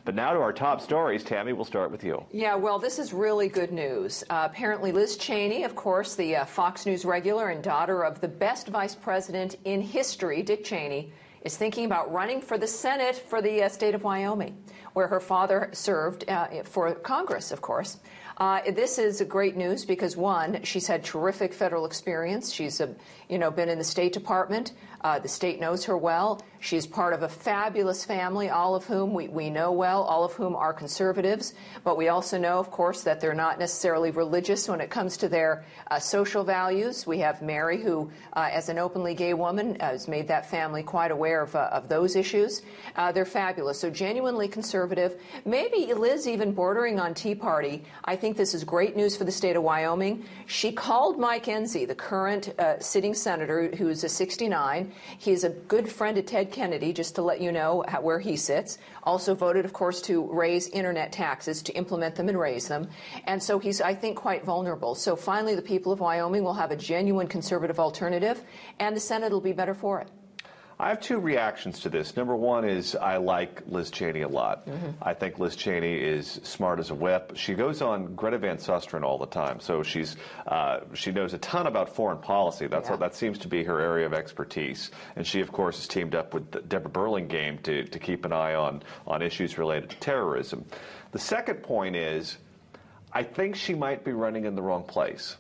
But now to our top stories. Tammy, we'll start with you. Yeah, well, this is really good news. Apparently, Liz Cheney, of course, the Fox News regular and daughter of the best vice president in history, Dick Cheney, is thinking about running for the Senate for the state of Wyoming, where her father served for Congress, of course. This is great news because, one, she's had terrific federal experience. She's, been in the State Department. The state knows her well. She's part of a fabulous family, all of whom we know well, all of whom are conservatives. But we also know, of course, that they're not necessarily religious when it comes to their social values. We have Mary, who, as an openly gay woman, has made that family quite aware of those issues. They're fabulous. So genuinely conservative. Maybe Liz even bordering on Tea Party. I think this is great news for the state of Wyoming. She called Mike Enzi, the current sitting senator, who's a 69. He's a good friend of Ted Kennedy, just to let you know where he sits. Also voted, of course, to raise internet taxes, to implement them and raise them. And so he's, I think, quite vulnerable. So finally, the people of Wyoming will have a genuine conservative alternative, and the Senate will be better for it. I have two reactions to this. Number one is I like Liz Cheney a lot. I think Liz Cheney is smart as a whip. She goes on Greta Van Susteren all the time, so she knows a ton about foreign policy. That seems to be her area of expertise. And she, of course, is teamed up with Deborah Burlingame to keep an eye on issues related to terrorism. The second point is I think she might be running in the wrong place.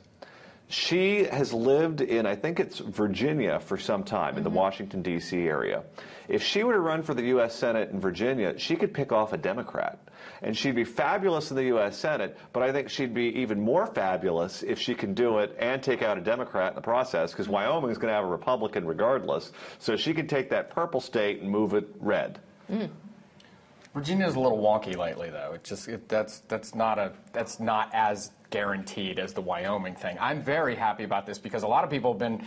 She has lived in, I think it's Virginia for some time, in the Washington, D.C. area. If she were to run for the U.S. Senate in Virginia, she could pick off a Democrat. And she'd be fabulous in the U.S. Senate, but I think she'd be even more fabulous if she can do it and take out a Democrat in the process, because Wyoming is going to have a Republican regardless. So she could take that purple state and move it red. Virginia's a little wonky lately, though. That's not as guaranteed as the Wyoming thing. I'm very happy about this because a lot of people have been,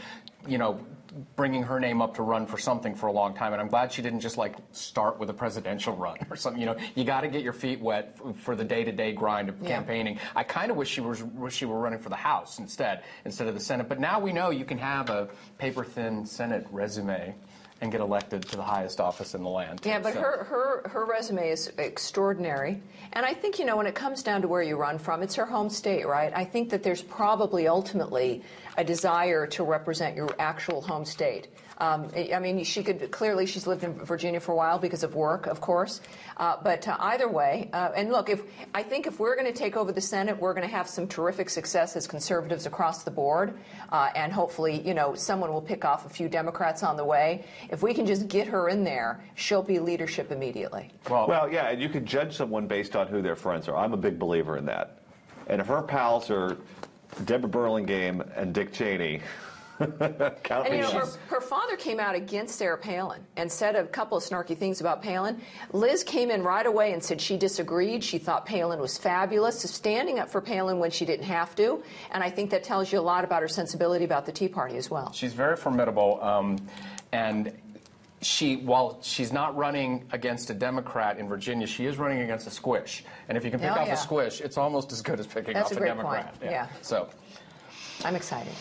bringing her name up to run for something for a long time, and I'm glad she didn't just start with a presidential run or something. You got to get your feet wet for the day-to-day grind of campaigning. I kind of wish she were running for the House instead of the Senate. But now we know you can have a paper-thin Senate resume and get elected to the highest office in the land. Yeah, but her resume is extraordinary. And I think, when it comes down to where you run from, it's her home state, right? I think that there's probably ultimately a desire to represent your actual home state. I mean, she's lived in Virginia for a while because of work, of course. But either way, and look, I think if we're going to take over the Senate, we're going to have some terrific success as conservatives across the board. And hopefully, someone will pick off a few Democrats on the way. If we can just get her in there, she'll be leadership immediately. Well, yeah, and you could judge someone based on who their friends are. I'm a big believer in that. And if her pals are Deborah Burlingame and Dick Cheney, her father came out against Sarah Palin and said a couple of snarky things about Palin. Liz came in right away and said she disagreed. She thought Palin was fabulous, so standing up for Palin when she didn't have to. And I think that tells you a lot about her sensibility about the Tea Party as well. She's very formidable, and while she's not running against a Democrat in Virginia, she is running against a squish. And if you can pick off a squish, it's almost as good as picking off a Democrat. Point. Yeah. So I'm excited.